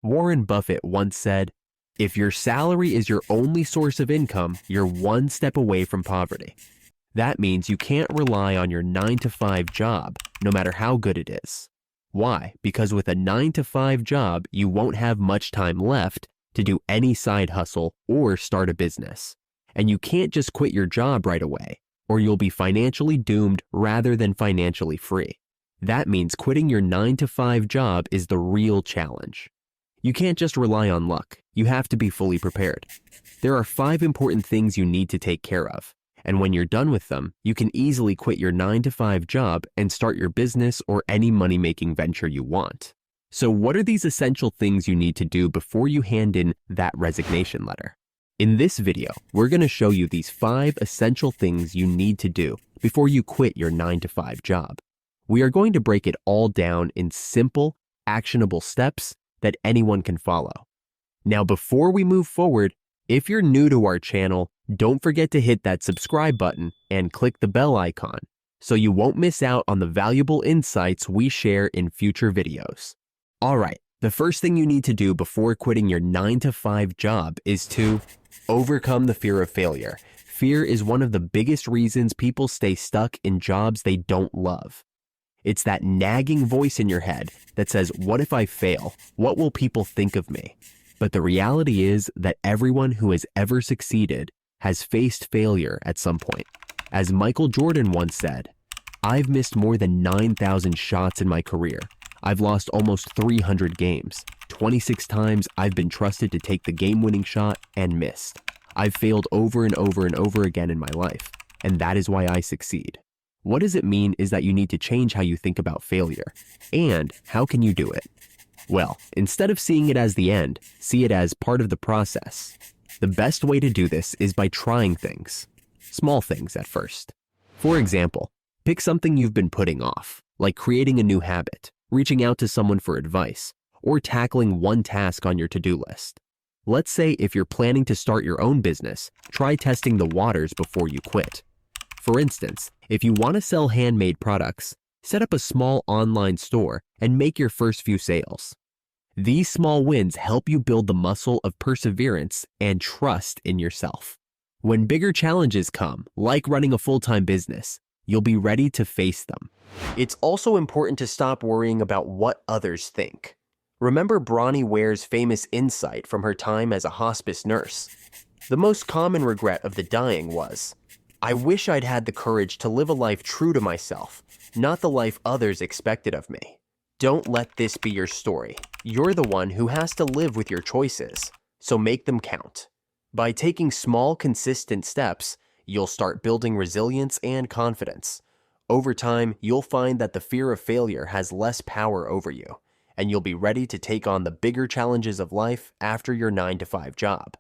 Warren Buffett once said, "If your salary is your only source of income, you're one step away from poverty." That means you can't rely on your 9-to-5 job, no matter how good it is. Why? Because with a 9-to-5 job, you won't have much time left to do any side hustle or start a business. And you can't just quit your job right away, or you'll be financially doomed rather than financially free. That means quitting your 9-to-5 job is the real challenge. You can't just rely on luck. You have to be fully prepared. There are 5 important things you need to take care of. And when you're done with them, you can easily quit your 9-to-5 job and start your business or any money-making venture you want. So what are these essential things you need to do before you hand in that resignation letter? In this video, we're going to show you these 5 essential things you need to do before you quit your 9-to-5 job. We are going to break it all down in simple, actionable steps that anyone can follow. Now, before we move forward, if you're new to our channel, don't forget to hit that subscribe button and click the bell icon so you won't miss out on the valuable insights we share in future videos. All right, the first thing you need to do before quitting your 9-to-5 job is to overcome the fear of failure. Fear is one of the biggest reasons people stay stuck in jobs they don't love. It's that nagging voice in your head that says, "What if I fail? What will people think of me?" But the reality is that everyone who has ever succeeded has faced failure at some point. As Michael Jordan once said, "I've missed more than 9,000 shots in my career. I've lost almost 300 games. 26 times I've been trusted to take the game-winning shot and missed. I've failed over and over and over again in my life, and that is why I succeed." What does it mean is that you need to change how you think about failure. And how can you do it? Well, instead of seeing it as the end, see it as part of the process. The best way to do this is by trying things. Small things at first. For example, pick something you've been putting off, like creating a new habit, reaching out to someone for advice, or tackling one task on your to-do list. Let's say if you're planning to start your own business, try testing the waters before you quit. For instance, if you want to sell handmade products, set up a small online store and make your first few sales. These small wins help you build the muscle of perseverance and trust in yourself. When bigger challenges come, like running a full-time business, you'll be ready to face them. It's also important to stop worrying about what others think. Remember Bronnie Ware's famous insight from her time as a hospice nurse? The most common regret of the dying was, "I wish I'd had the courage to live a life true to myself, not the life others expected of me." Don't let this be your story. You're the one who has to live with your choices, so make them count. By taking small, consistent steps, you'll start building resilience and confidence. Over time, you'll find that the fear of failure has less power over you, and you'll be ready to take on the bigger challenges of life after your 9-to-5 job.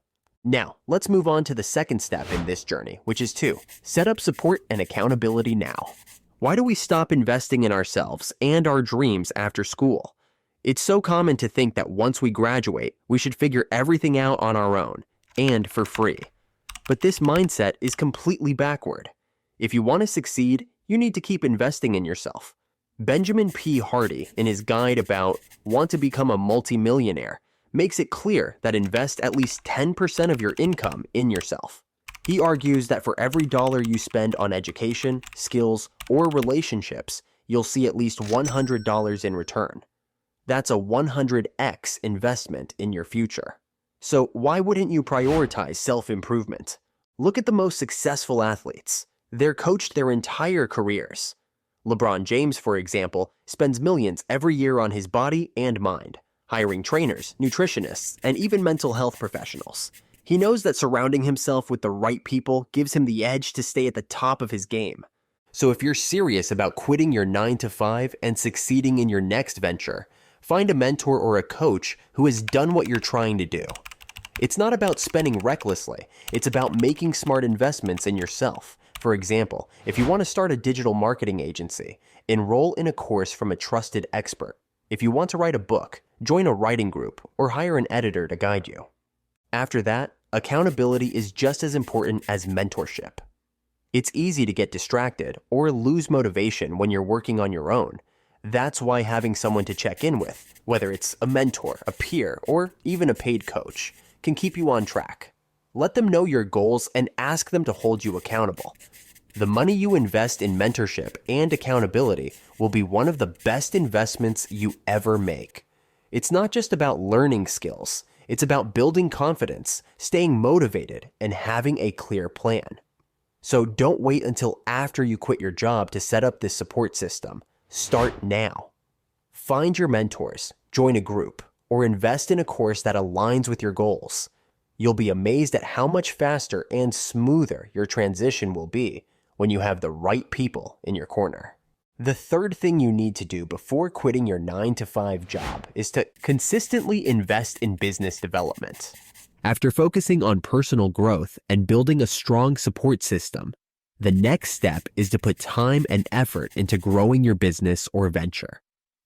Now, let's move on to the second step in this journey, which is to set up support and accountability now. Why do we stop investing in ourselves and our dreams after school? It's so common to think that once we graduate, we should figure everything out on our own and for free. But this mindset is completely backward. If you want to succeed, you need to keep investing in yourself. Benjamin P. Hardy, in his guide about Want to Become a Multimillionaire, makes it clear that invest at least 10% of your income in yourself. He argues that for every dollar you spend on education, skills, or relationships, you'll see at least $100 in return. That's a 100x investment in your future. So why wouldn't you prioritize self-improvement? Look at the most successful athletes. They're coached their entire careers. LeBron James, for example, spends millions every year on his body and mind, hiring trainers, nutritionists, and even mental health professionals. He knows that surrounding himself with the right people gives him the edge to stay at the top of his game. So if you're serious about quitting your 9-to-5 and succeeding in your next venture, find a mentor or a coach who has done what you're trying to do. It's not about spending recklessly, it's about making smart investments in yourself. For example, if you want to start a digital marketing agency, enroll in a course from a trusted expert. If you want to write a book, join a writing group or hire an editor to guide you. After that, accountability is just as important as mentorship. It's easy to get distracted or lose motivation when you're working on your own. That's why having someone to check in with, whether it's a mentor, a peer, or even a paid coach, can keep you on track. Let them know your goals and ask them to hold you accountable. The money you invest in mentorship and accountability will be one of the best investments you ever make. It's not just about learning skills, it's about building confidence, staying motivated, and having a clear plan. So don't wait until after you quit your job to set up this support system. Start now. Find your mentors, join a group, or invest in a course that aligns with your goals. You'll be amazed at how much faster and smoother your transition will be when you have the right people in your corner. The third thing you need to do before quitting your 9-to-5 job is to consistently invest in business development. After focusing on personal growth and building a strong support system, the next step is to put time and effort into growing your business or venture.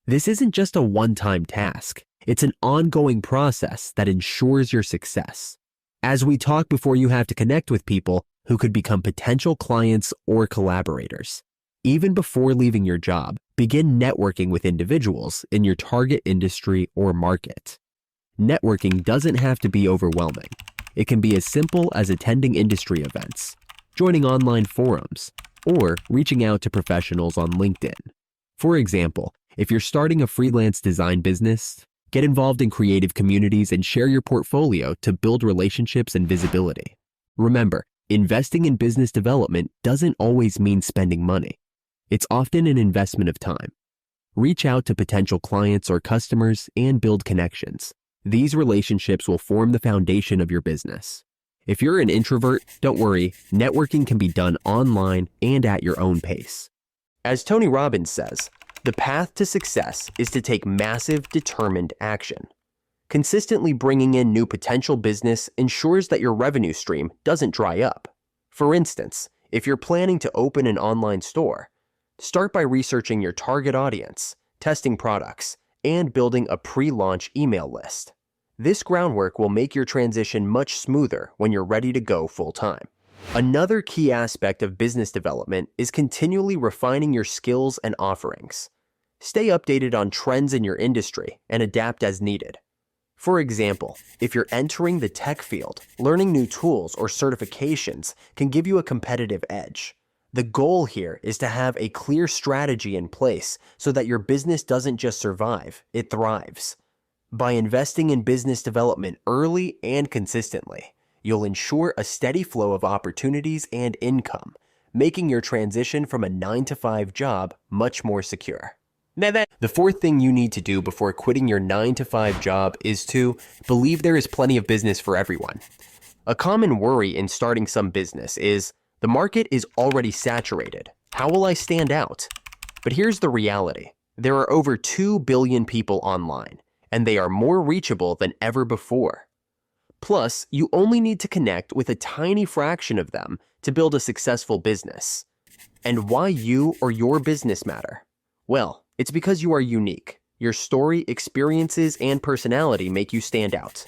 This isn't just a one-time task. It's an ongoing process that ensures your success. As we talk before, you have to connect with people who could become potential clients or collaborators. Even before leaving your job, begin networking with individuals in your target industry or market. Networking doesn't have to be overwhelming. It can be as simple as attending industry events, joining online forums, or reaching out to professionals on LinkedIn. For example, if you're starting a freelance design business, get involved in creative communities and share your portfolio to build relationships and visibility. Remember, investing in business development doesn't always mean spending money. It's often an investment of time. Reach out to potential clients or customers and build connections. These relationships will form the foundation of your business. If you're an introvert, don't worry, networking can be done online and at your own pace. As Tony Robbins says, the path to success is to take massive, determined action. Consistently bringing in new potential business ensures that your revenue stream doesn't dry up. For instance, if you're planning to open an online store, start by researching your target audience, testing products, and building a pre-launch email list. This groundwork will make your transition much smoother when you're ready to go full-time. Another key aspect of business development is continually refining your skills and offerings. Stay updated on trends in your industry and adapt as needed. For example, if you're entering the tech field, learning new tools or certifications can give you a competitive edge. The goal here is to have a clear strategy in place so that your business doesn't just survive, it thrives. By investing in business development early and consistently, you'll ensure a steady flow of opportunities and income, making your transition from a 9-to-5 job much more secure. The fourth thing you need to do before quitting your 9-to-5 job is to believe there is plenty of business for everyone. A common worry in starting some business is, the market is already saturated. How will I stand out? But here's the reality. There are over 2 billion people online, and they are more reachable than ever before. Plus, you only need to connect with a tiny fraction of them to build a successful business. And why you or your business matter? Well, it's because you are unique. Your story, experiences, and personality make you stand out.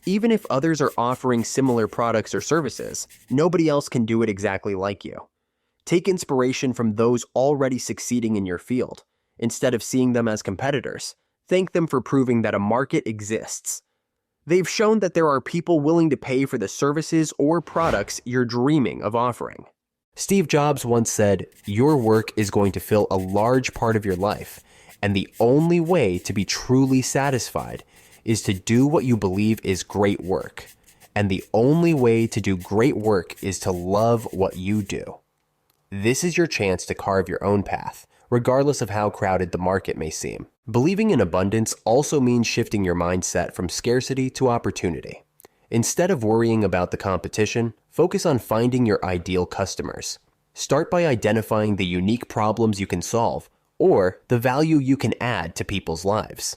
Even if others are offering similar products or services, nobody else can do it exactly like you. Take inspiration from those already succeeding in your field. Instead of seeing them as competitors, thank them for proving that a market exists. They've shown that there are people willing to pay for the services or products you're dreaming of offering. Steve Jobs once said, "Your work is going to fill a large part of your life, and the only way to be truly satisfied is to do what you believe is great work. And the only way to do great work is to love what you do." This is your chance to carve your own path, regardless of how crowded the market may seem. Believing in abundance also means shifting your mindset from scarcity to opportunity. Instead of worrying about the competition, focus on finding your ideal customers. Start by identifying the unique problems you can solve or the value you can add to people's lives.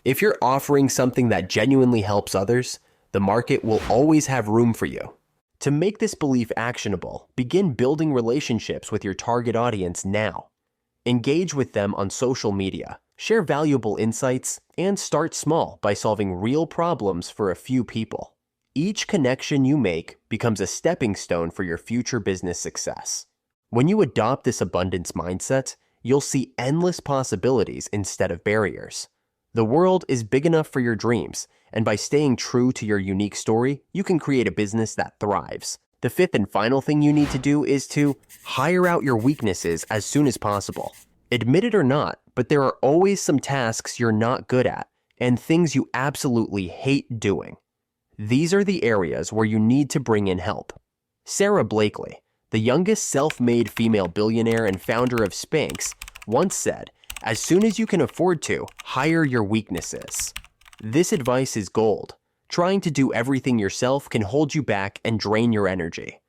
If you're offering something that genuinely helps others, the market will always have room for you. To make this belief actionable, begin building relationships with your target audience now. Engage with them on social media, share valuable insights, and start small by solving real problems for a few people. Each connection you make becomes a stepping stone for your future business success. When you adopt this abundance mindset, you'll see endless possibilities instead of barriers. The world is big enough for your dreams, and by staying true to your unique story, you can create a business that thrives. The fifth and final thing you need to do is to hire out your weaknesses as soon as possible. Admit it or not, but there are always some tasks you're not good at and things you absolutely hate doing. These are the areas where you need to bring in help. Sarah Blakely, the youngest self-made female billionaire and founder of Spanx, once said, "As soon as you can afford to, hire your weaknesses." This advice is gold. Trying to do everything yourself can hold you back and drain your energy.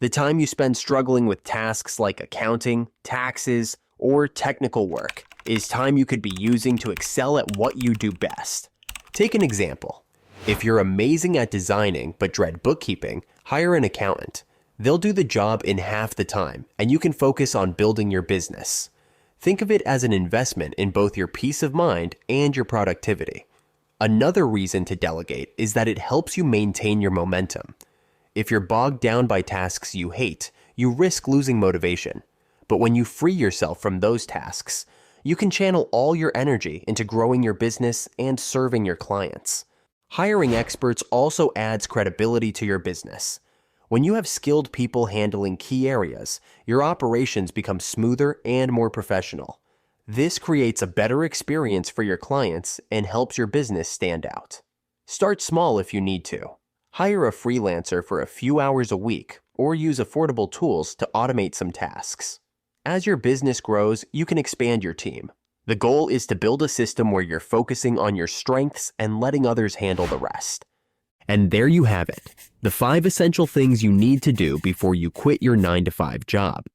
The time you spend struggling with tasks like accounting, taxes, or technical work is time you could be using to excel at what you do best. Take an example. If you're amazing at designing but dread bookkeeping, hire an accountant. They'll do the job in half the time, and you can focus on building your business. Think of it as an investment in both your peace of mind and your productivity. Another reason to delegate is that it helps you maintain your momentum. If you're bogged down by tasks you hate, you risk losing motivation. But when you free yourself from those tasks, you can channel all your energy into growing your business and serving your clients. Hiring experts also adds credibility to your business. When you have skilled people handling key areas, your operations become smoother and more professional. This creates a better experience for your clients and helps your business stand out. Start small if you need to. Hire a freelancer for a few hours a week or use affordable tools to automate some tasks. As your business grows, you can expand your team. The goal is to build a system where you're focusing on your strengths and letting others handle the rest. And there you have it, the 5 essential things you need to do before you quit your 9-to-5 job.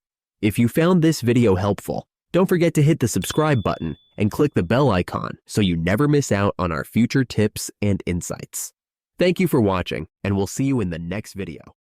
If you found this video helpful, don't forget to hit the subscribe button and click the bell icon so you never miss out on our future tips and insights. Thank you for watching, and we'll see you in the next video.